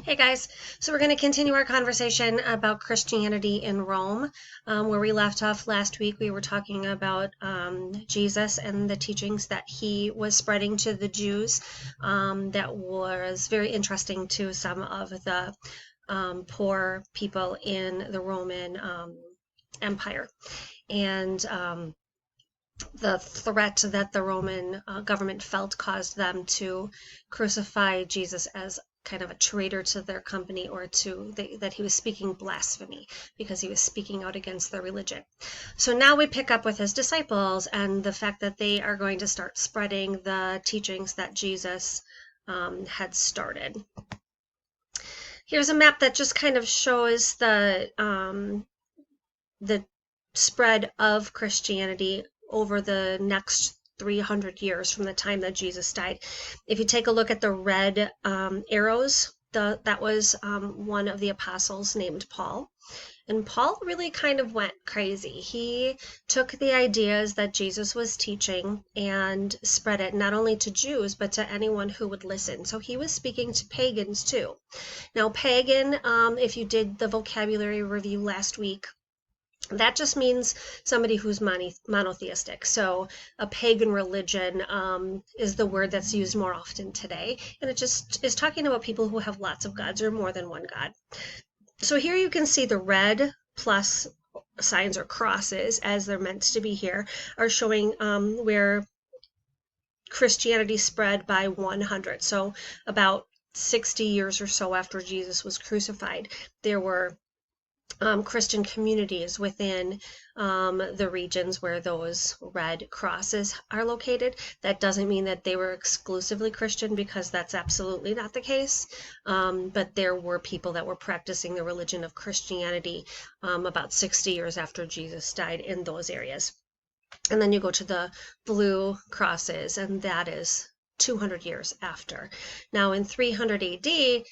Hey guys, so we're going to continue our conversation about Christianity in Rome. Where we left off last week, we were talking about Jesus and the teachings that he was spreading to the Jews. That was very interesting to some of the poor people in the Roman Empire. And the threat that the Roman government felt caused them to crucify Jesus as kind of a traitor to their company, or that he was speaking blasphemy because he was speaking out against their religion. So now we pick up with his disciples and the fact that they are going to start spreading the teachings that Jesus had started. Here's a map that just kind of shows the spread of Christianity over the next 300 years from the time that Jesus died. If you take a look at the red arrows, that was one of the apostles named Paul. And Paul really kind of went crazy. He took the ideas that Jesus was teaching and spread it not only to Jews, but to anyone who would listen. So he was speaking to pagans too. Now, pagan, if you did the vocabulary review last week, that just means somebody who's monotheistic. So a pagan religion is the word that's used more often today. And it just is talking about people who have lots of gods or more than one god. So here you can see the red plus signs or crosses, as they're meant to be here, are showing where Christianity spread by 100. So about 60 years or so after Jesus was crucified, there were Christian communities within the regions where those red crosses are located. That doesn't mean that they were exclusively Christian, because that's absolutely not the case. But there were people that were practicing the religion of Christianity about 60 years after Jesus died in those areas. And then you go to the blue crosses, and that is 200 years after. Now in 300 AD,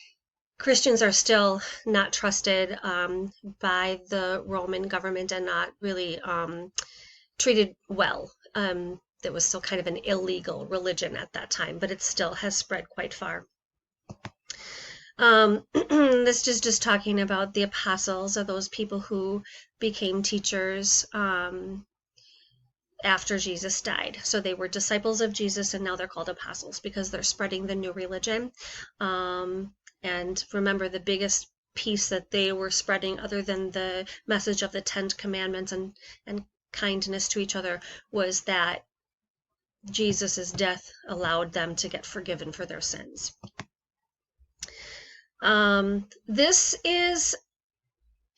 Christians are still not trusted by the Roman government and not really treated well. It was still kind of an illegal religion at that time, but it still has spread quite far. This is just talking about the apostles, or those people who became teachers after Jesus died. So they were disciples of Jesus, and now they're called apostles because they're spreading the new religion. And remember, the biggest piece that they were spreading, other than the message of the 10 Commandments and kindness to each other, was that Jesus' death allowed them to get forgiven for their sins. This is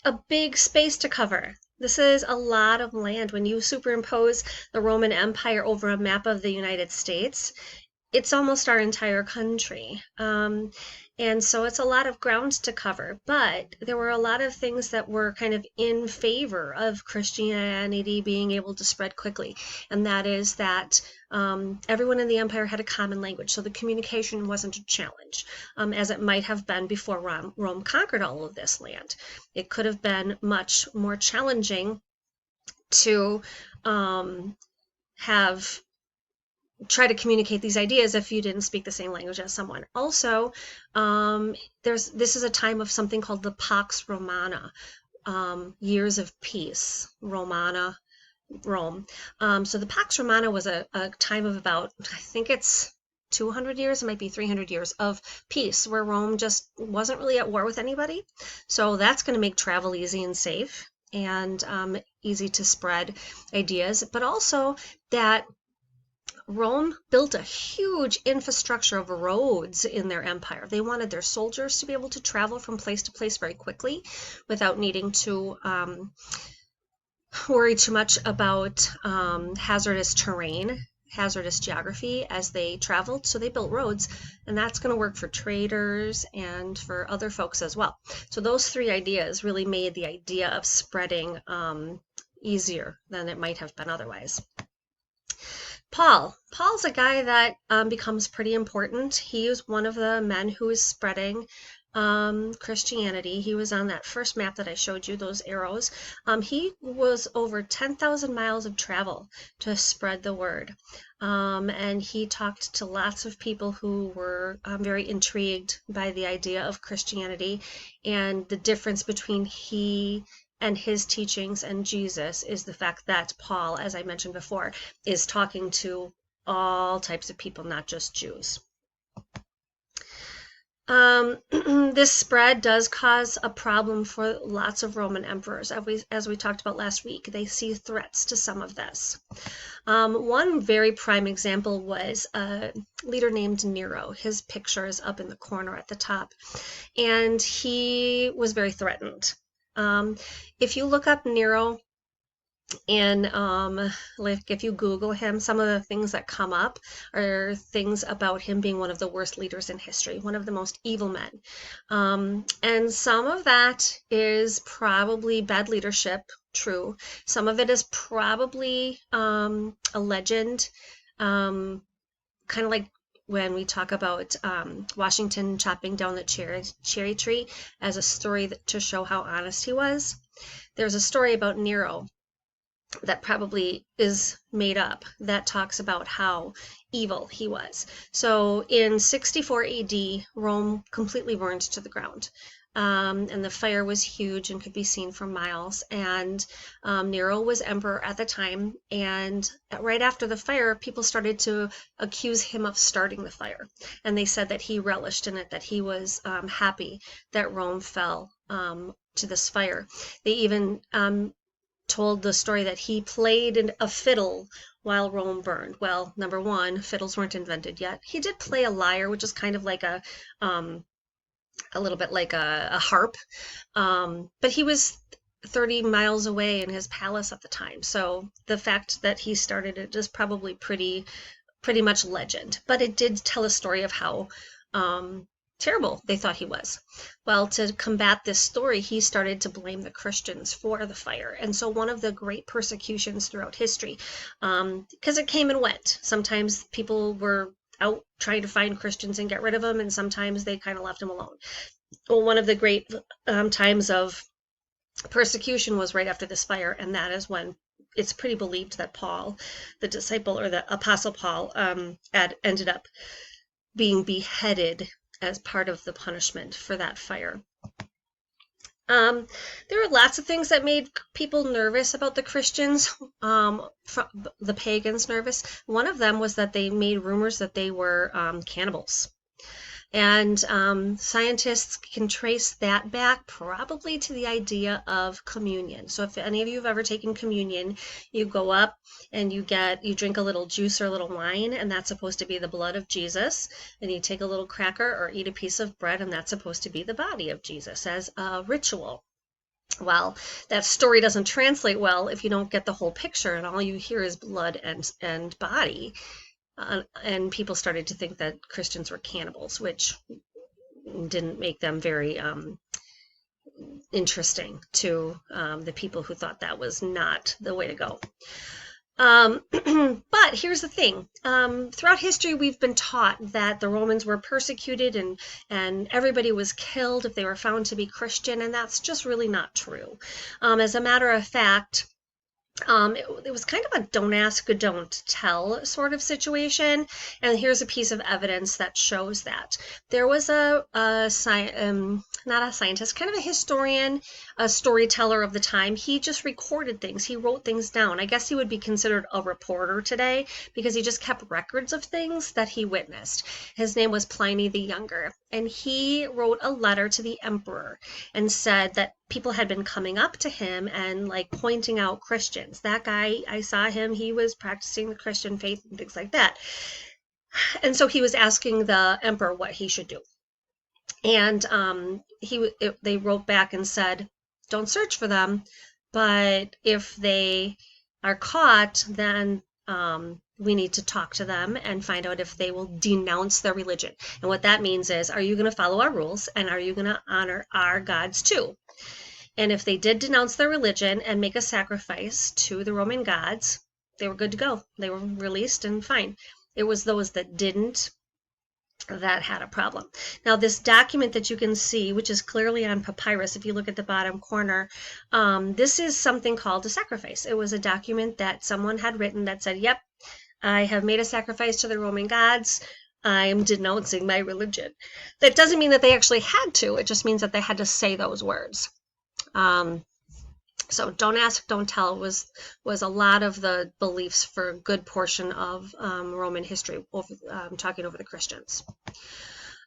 a big space to cover. This is a lot of land. When you superimpose the Roman Empire over a map of the United States, it's almost our entire country. And so it's a lot of ground to cover, but there were a lot of things that were kind of in favor of Christianity being able to spread quickly. And that is that everyone in the empire had a common language, so the communication wasn't a challenge, as it might have been before Rome conquered all of this land. It could have been much more challenging to try to communicate these ideas if you didn't speak the same language as someone. Also, this is a time of something called the Pax Romana, years of peace, Romana, Rome. So the Pax Romana was a time of about, I think it's 200 years, it might be 300 years of peace, where Rome just wasn't really at war with anybody. So that's going to make travel easy and safe, and easy to spread ideas, but also that Rome built a huge infrastructure of roads in their empire. They wanted their soldiers to be able to travel from place to place very quickly without needing to worry too much about hazardous terrain, hazardous geography as they traveled. So they built roads, and that's going to work for traders and for other folks as well. So those three ideas really made the idea of spreading easier than it might have been otherwise. Paul's a guy that becomes pretty important. He is one of the men who is spreading Christianity. He was on that first map that I showed you, those arrows. He was over 10,000 miles of travel to spread the word. And he talked to lots of people who were very intrigued by the idea of Christianity, and the difference between he and his teachings and Jesus is the fact that Paul, as I mentioned before, is talking to all types of people, not just Jews. This spread does cause a problem for lots of Roman emperors, as we talked about last week. They see threats to some of this. One very prime example was a leader named Nero. His picture is up in the corner at the top, and he was very threatened. If you look up Nero, and like if you Google him, some of the things that come up are things about him being one of the worst leaders in history, one of the most evil men. And some of that is probably bad leadership, true. Some of it is probably a legend, kind of like when we talk about Washington chopping down the cherry tree as a story to show how honest he was. There's a story about Nero that probably is made up that talks about how evil he was. So in 64 AD, Rome completely burned to the ground. And the fire was huge and could be seen for miles. And Nero was emperor at the time. And right after the fire, people started to accuse him of starting the fire. And they said that he relished in it, that he was happy that Rome fell to this fire. They even told the story that he played a fiddle while Rome burned. Well, number one, fiddles weren't invented yet. He did play a lyre, which is kind of like a little bit like a harp, but he was 30 miles away in his palace at the time. So the fact that he started it is probably pretty much legend, but it did tell a story of how terrible they thought he was. Well, to combat this story, he started to blame the Christians for the fire. And so one of the great persecutions throughout history, because it came and went. Sometimes people were out trying to find Christians and get rid of them, and sometimes they kind of left them alone. Well, one of the great times of persecution was right after this fire, and that is when it's pretty believed that Paul, the disciple, or the apostle Paul, ended up being beheaded as part of the punishment for that fire. There were lots of things that made people nervous about the Christians, the pagans nervous. One of them was that they made rumors that they were cannibals. And scientists can trace that back probably to the idea of communion. So if any of you have ever taken communion, you go up and you drink a little juice or a little wine, and that's supposed to be the blood of Jesus. And you take a little cracker or eat a piece of bread, and that's supposed to be the body of Jesus as a ritual. Well, that story doesn't translate well if you don't get the whole picture, and all you hear is blood and body. And people started to think that Christians were cannibals, which didn't make them very interesting to the people who thought that was not the way to go. But here's the thing. Throughout history, we've been taught that the Romans were persecuted and everybody was killed if they were found to be Christian, and that's just really not true. As a matter of fact, it was kind of a don't ask, don't tell sort of situation. And here's a piece of evidence that shows that. There was not a scientist, kind of a historian, a storyteller of the time. He just recorded things. He wrote things down. I guess he would be considered a reporter today because he just kept records of things that he witnessed. His name was Pliny the Younger. And he wrote a letter to the emperor and said that people had been coming up to him and like pointing out Christians. That guy, I saw him, he was practicing the Christian faith and things like that. And so he was asking the emperor what he should do. And they wrote back and said, don't search for them, but if they are caught, then we need to talk to them and find out if they will denounce their religion. And what that means is, are you going to follow our rules, and are you going to honor our gods too? And if they did denounce their religion and make a sacrifice to the Roman gods, they were good to go. They were released and fine. It was those that didn't that had a problem. Now, this document that you can see, which is clearly on papyrus, if you look at the bottom corner, this is something called a sacrifice. It was a document that someone had written that said, yep, I have made a sacrifice to the Roman gods. I am denouncing my religion. That doesn't mean that they actually had to. It just means that they had to say those words. So don't ask, don't tell was a lot of the beliefs for a good portion of Roman history, talking over the Christians.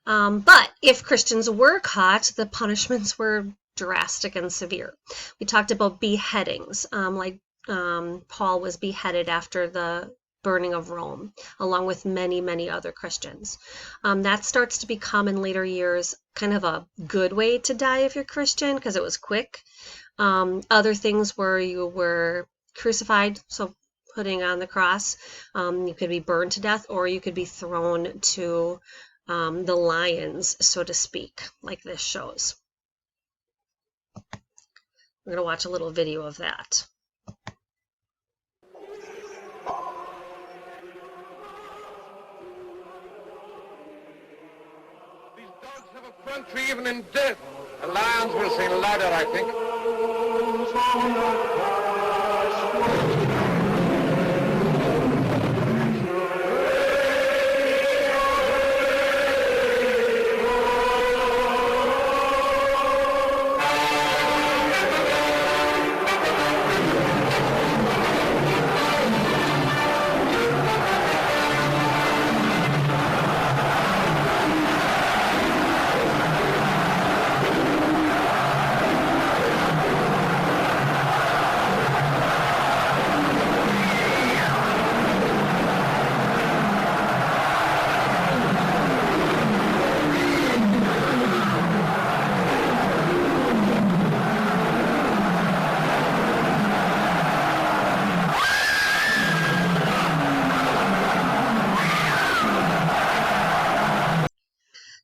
But if Christians were caught, the punishments were drastic and severe. We talked about beheadings, like Paul was beheaded after the burning of Rome, along with many, many other Christians. That starts to become in later years kind of a good way to die if you're Christian, because it was quick. Other things were you were crucified, so putting on the cross. You could be burned to death, or you could be thrown to the lions, so to speak, like this shows. We're going to watch a little video of that. These dogs have a country even in death. The lions will sing louder, I think.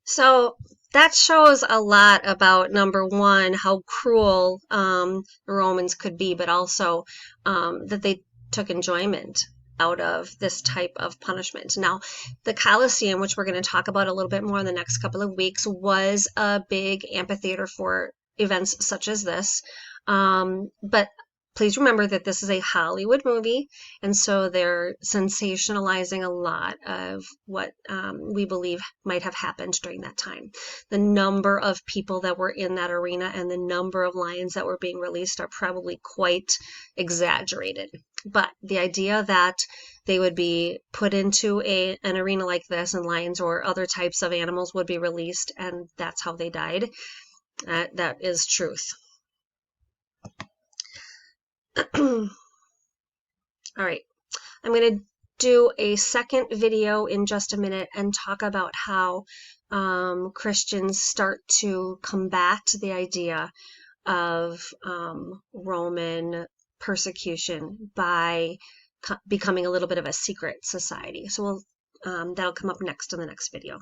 So that shows a lot about, number one, how cruel the Romans could be, but also that they took enjoyment out of this type of punishment. Now, the Colosseum, which we're going to talk about a little bit more in the next couple of weeks, was a big amphitheater for events such as this. But please remember that this is a Hollywood movie, and so they're sensationalizing a lot of what we believe might have happened during that time. The number of people that were in that arena and the number of lions that were being released are probably quite exaggerated. But the idea that they would be put into an arena like this and lions or other types of animals would be released and that's how they died, that is truth. All right, I'm going to do a second video in just a minute and talk about how Christians start to combat the idea of Roman persecution by becoming a little bit of a secret society. So that'll come up next in the next video.